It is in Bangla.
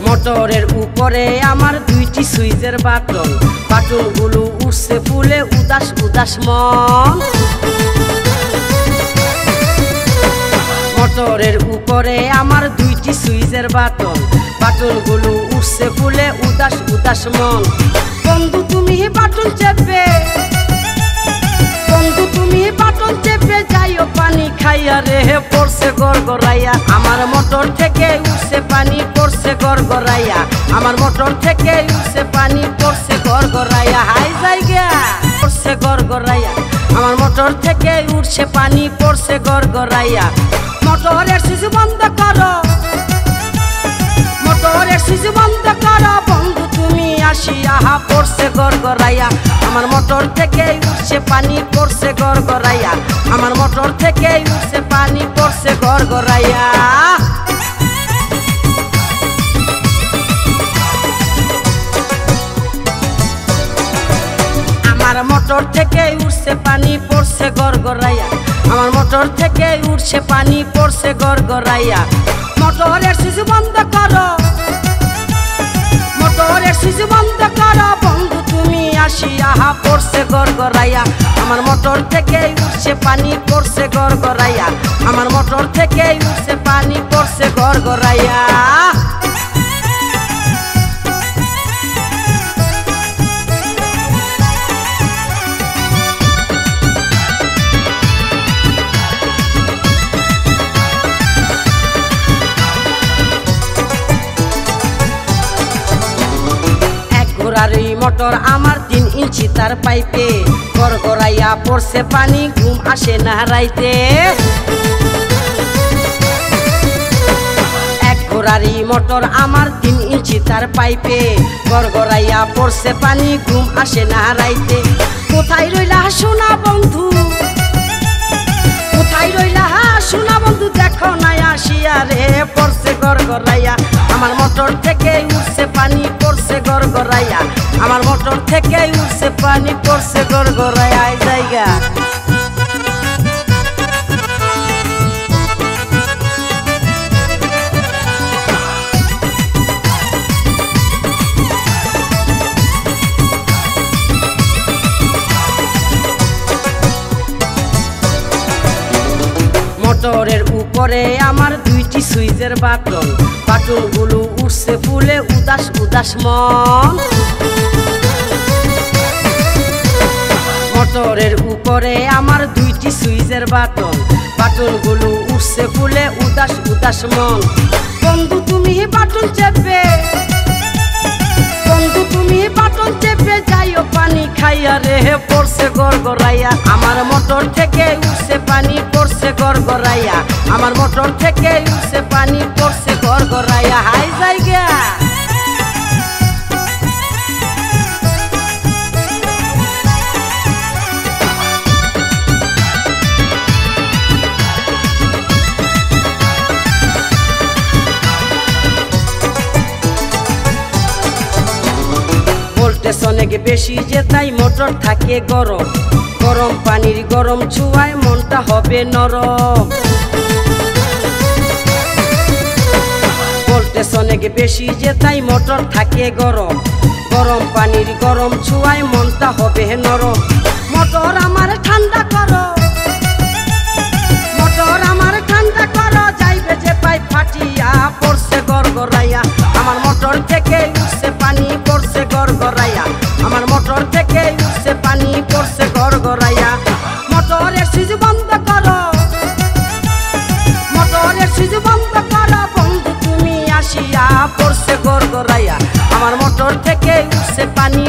মোটরের উপরে আমার দুইটি সুইচের বাটন, বাটনগুলো উঠছে ফুলে উদাস উদাস মন। মোটরের উপরে আমার দুইটি সুইচের বাটন, বাটনগুলো উঠছে ফুলে উদাস উদাস মন। বন্ধু তুমি বাটন চেপে, বন্ধু তুমি বাটন চেপে যাইও পানি খাইয়া রে পড়ছে গড়গড়াইয়া। আমার মোটর থেকে উঠছে পানি পড়ছে গড়গড়াইয়া, আমার মোটর থেকে উঠছে পানি পড়ছে গড়গড়াইয়া। হাই জায়গা পড়ছে গড়গড়াইয়া, আমার মোটর থেকে উঠছে পানি পড়ছে গড়গড়াইয়া। মোটরের সুইচ বন্ধ করো, মোটরের সুইচ বন্ধ করো বন্ধু তুমি আসিয়া পড়ছে গড়গড়াইয়া। আমার মোটর থেকে উঠছে পানি পড়ছে গড়গড়াইয়া, আমার মোটর থেকে উঠছে পানি পড়ছে গড়গড়াইয়া। আমার মোটর থেকে উঠছে পানি পড়ছে গড়গড়াইয়া, আমার মোটর থেকে উঠছে পানি পড়ছে গড়গড়াইয়া। মোটরের সুইচ বন্ধ করো, মোটরের সুইচ বন্ধ করো বন্ধু তুমি আসিয়া পড়ছে গড়গড়াইয়া। আমার মোটর থেকে উঠছে পানি পড়ছে গড়গড়াইয়া, আমার মোটর থেকে উঠছে পানি পড়ছে গড়গড়াইয়া। ঘোড়ারি মোটর আমার 3 ইঞ্চি তার পাইপে, গড়গড়াইয়া পড়ছে পানি ঘুম আসে না রাইতে। এক ঘোড়ারি মোটর আমার 3 ইঞ্চি তার পাইপে, গড়গড়াইয়া পড়ছে পানি ঘুম আসে না রাইতে। কোথায় রইলা সোনা বন্ধু, কোথায় রইলা সোনা বন্ধু দেখো না আসিয়া রে পড়ছে গড়গড়াইয়া। আমার মোটর থেকে উঠছে পানি পড়ছে গড়গড়াইয়া, আমার মোটর থেকে উঠছে পানি পড়ছে গড়গড়াইয়া। জায়গা মোটরের উপরে আমার দুইটি সুইচের বাটন, বাটনগুলো উঠছে ফুলে উদাস উদাস মন। মোটরের উপরে আমার দুইটি সুইচের বাটন, বাটনগুলো উঠছে ফুলে উদাস উদাস মন। বন্ধু তুমি বাটন চেপে, বন্ধু তুমি বাটন চেপে যাইও পানি খাইয়া রে পড়ছে গড়গড়াইয়া। আমার মোটর থেকে উঠছে পানি পড়ছে গড়গড়াইয়া, আমার মোটর থেকে উঠছে পানি পড়ছে গড়গড়াইয়া। হাই জায়গা ভোল্টেজ অনেক বেশি যে তাই মোটর থাকে গরম, গরম পানির গরম ছোঁয়ায় মনটা হবে নরম। ভোল্টেজ অনেক বেশি যে তাই মোটর থাকে গরম, গরম পানির গরম ছোঁয়ায় মনটা হবে নরম। মোটর আমার ঠান্ডা করো, মোটর আমার ঠান্ডা করো যাইবে যে পাইপ ফাটিয়া পড়ছে গড়গড়াইয়া। আমার মোটর থেকে উঠছে পানি পড়ছে গড়গড়াইয়া, আমার মোটর থেকে উঠছে পানি পড়ছে গড়গড়াইয়া। মোটরের সুইচ বন্ধ করো, মোটরের সুইচ বন্ধ করো বন্ধু তুমি আসিয়া পড়ছে গড়গড়াইয়া। আমার মোটর থেকে উঠছে পানি